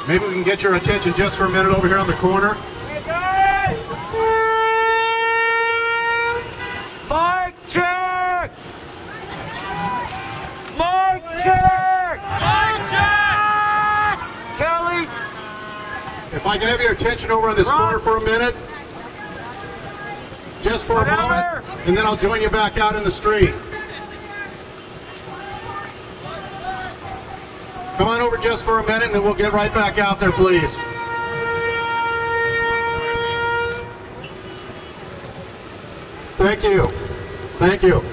Maybe we can get your attention just for a minute over here on the corner. Hey guys! Mic check! Mic check! Mic check! Kelly! If I can have your attention over on this corner for a minute. Just for a moment, and then I'll join you back out in the street. Come on over just for a minute, and then we'll get right back out there, please. Thank you. Thank you.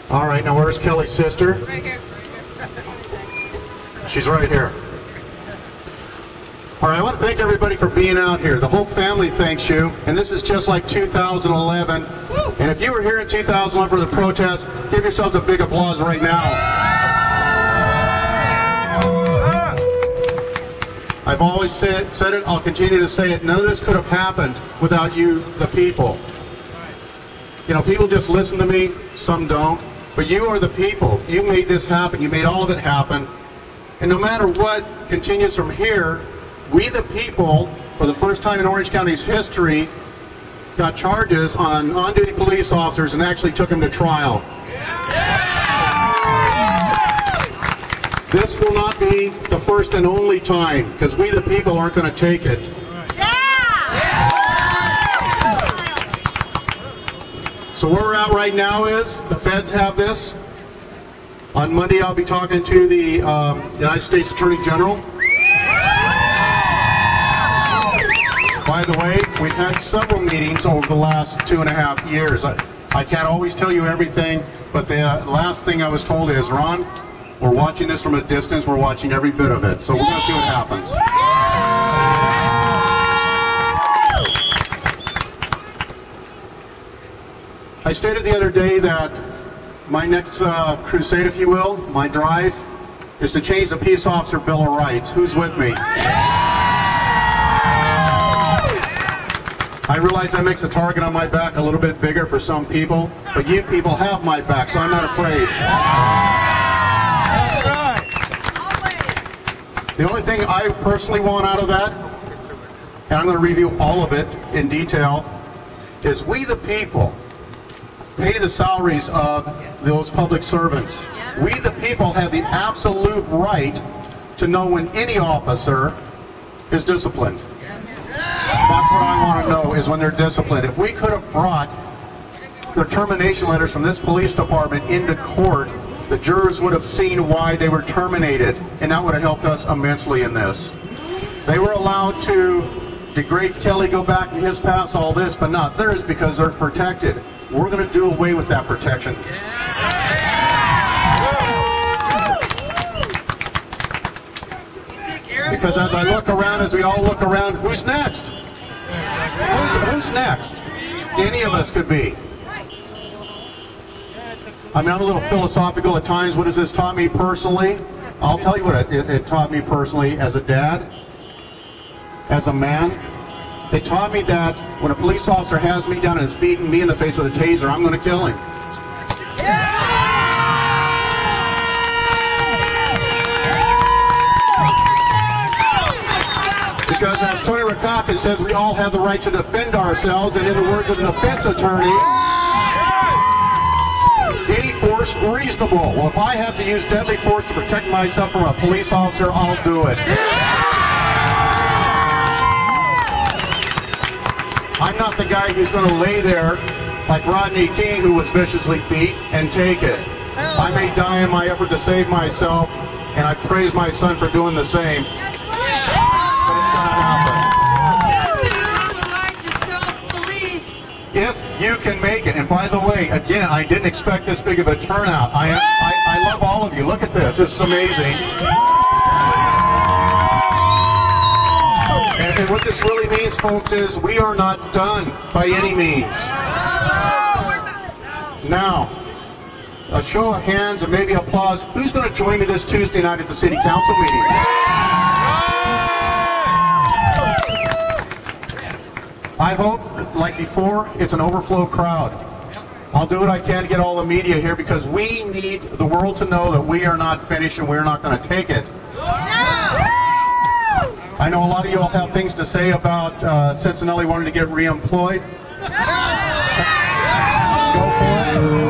All right, now where's Kelly's sister? Right here. She's right here. All right, I want to thank everybody for being out here. The whole family thanks you, and this is just like 2011. And if you were here in 2011 for the protest, give yourselves a big applause right now. I've always said it, I'll continue to say it, none of this could have happened without you, the people. You know, people just listen to me, some don't, but you are the people. You made this happen, you made all of it happen. And no matter what continues from here, we the people, for the first time in Orange County's history, got charges on on-duty police officers and actually took them to trial. This will not be the first and only time, because we the people aren't going to take it. So where we're at right now is, the feds have this. On Monday I'll be talking to the United States Attorney General. By the way, we've had several meetings over the last 2.5 years. I can't always tell you everything, but the last thing I was told is, Ron, we're watching this from a distance, we're watching every bit of it, so we're going to see what happens. I stated the other day that my next crusade, if you will, my drive, is to change the Peace Officer Bill of Rights. Who's with me? I realize that makes the target on my back a little bit bigger for some people, but you people have my back, so I'm not afraid. The only thing I personally want out of that, and I'm going to review all of it in detail, is we the people pay the salaries of those public servants. We the people have the absolute right to know when any officer is disciplined. That's what I want to know, is when they're disciplined. If we could have brought the termination letters from this police department into court, the jurors would have seen why they were terminated, and that would have helped us immensely in this. They were allowed to degrade Kelly, go back in his past, all this, but not theirs because they're protected. We're going to do away with that protection. Because as I look around, as we all look around, who's next? Who's next? Any of us could be. I mean, I'm a little philosophical at times. What has this taught me personally? I'll tell you what it taught me personally as a dad, as a man. It taught me that when a police officer has me down and is beating me in the face with a taser, I'm going to kill him. Because as Tony Rackauckus says, we all have the right to defend ourselves, and in the words of the defense attorneys, any force reasonable. Well, if I have to use deadly force to protect myself from a police officer, I'll do it. I'm not the guy who's going to lay there like Rodney King, who was viciously beat, and take it. I may die in my effort to save myself, and I praise my son for doing the same. If you can make it, and by the way, again, I didn't expect this big of a turnout. I love all of you. Look at this. This is amazing. And what this really means, folks, is we are not done by any means. Now, a show of hands and maybe applause. Who's going to join me this Tuesday night at the City Council meeting? I hope, like before, it's an overflow crowd. I'll do what I can to get all the media here because we need the world to know that we are not finished and we're not going to take it I know a lot of you all have things to say about Cincinnati wanting to get reemployed.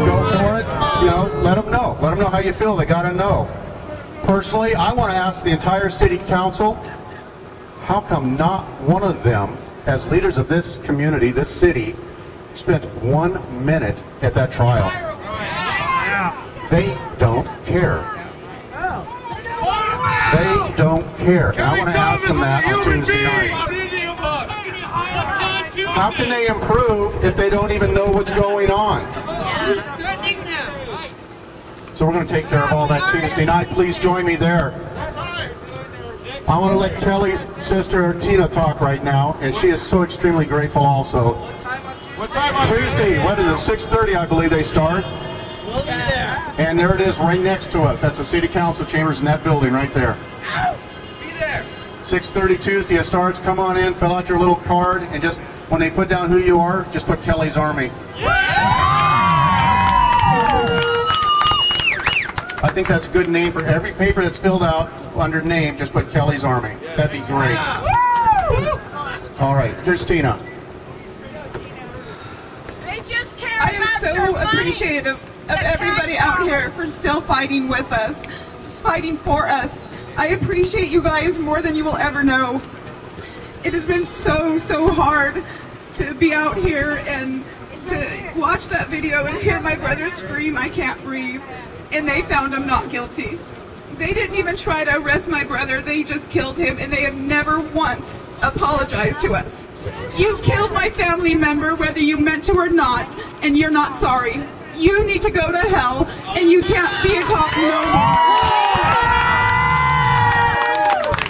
Go for it. You know, let them know. Let them know how you feel. They got to know. Personally, I want to ask the entire city council, how come not one of them, as leaders of this community, this city, spent 1 minute at that trial? They don't care. They don't care. And I want to ask them that on Tuesday night. How can they improve if they don't even know what's going on? So we're going to take care of all that Tuesday night. Please join me there. I want to let Kelly's sister Tina talk right now, and she is so extremely grateful also. Tuesday, what is it, 6:30 I believe they start. We'll be there. And there it is right next to us. That's the city council chambers in that building right there. Be there. 6:30 Tuesday it starts. Come on in, fill out your little card, and just when they put down who you are, just put Kelly's Army. I think that's a good name for every paper that's filled out under name. Just put Kelly's Army. That'd be great. All right, here's Tina. They just care I am about your so money. appreciative of everybody out here for still fighting with us, fighting for us. I appreciate you guys more than you will ever know. It has been so hard to be out here and to watch that video and hear my brother scream, "I can't breathe," and they found him not guilty. They didn't even try to arrest my brother, they just killed him, and they have never once apologized to us. You killed my family member whether you meant to or not, and you're not sorry. You need to go to hell, and you can't be a cop no more.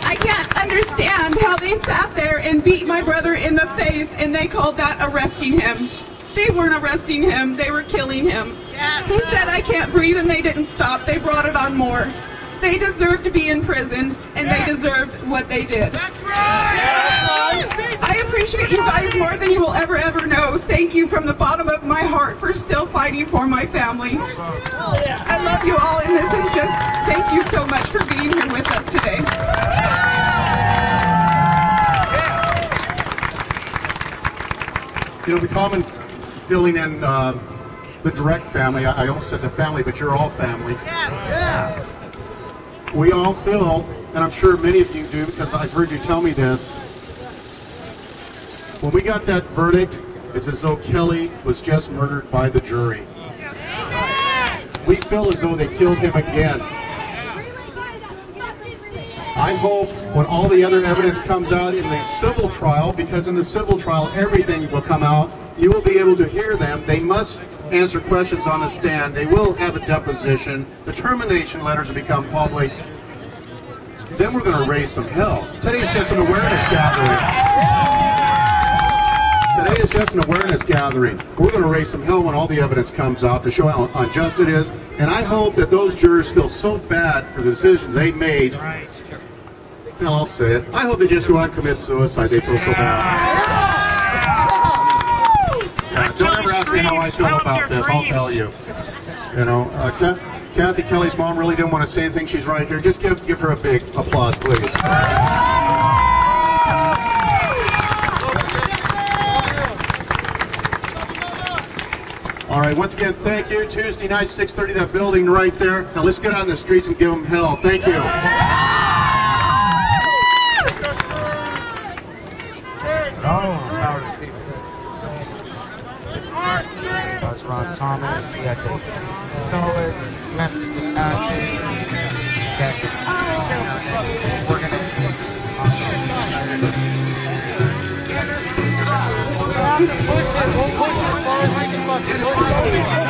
I can't understand how they sat there and beat my brother in the face, and they called that arresting him. They weren't arresting him, they were killing him. He said, "I can't breathe," and they didn't stop. They brought it on more. They deserved to be in prison, and they deserved what they did. That's right. I appreciate you guys more than you will ever know. Thank you from the bottom of my heart for still fighting for my family. I love you all, and this is just thank you so much for being here with us today. You know, the common feeling in the Direct family, I almost said the family, but you're all family. Yeah. We all feel, and I'm sure many of you do because I've heard you tell me this, when we got that verdict, it's as though Kelly was just murdered by the jury. We feel as though they killed him again. I hope when all the other evidence comes out in the civil trial, because in the civil trial everything will come out, you will be able to hear them. They must answer questions on the stand. They will have a deposition. The termination letters will become public. Then we're going to raise some hell. Today's just an awareness gathering. Today is just an awareness gathering. We're going to raise some hell when all the evidence comes out to show how unjust it is. And I hope that those jurors feel so bad for the decisions they made. Right. Well, I'll say it. I hope they just go out and commit suicide. They feel so bad. Don't ever ask me how I feel about this. I'll tell you. You know, Kathy Kelly's mom really didn't want to say anything. She's right here. Just give her a big applause, please. All right, once again, thank you. Tuesday night, 6:30, that building right there. Now let's get out in the streets and give them hell. Thank you. That's Ron Thomas. He has a solid message of action that we're going to take. We'll push it as far as we can.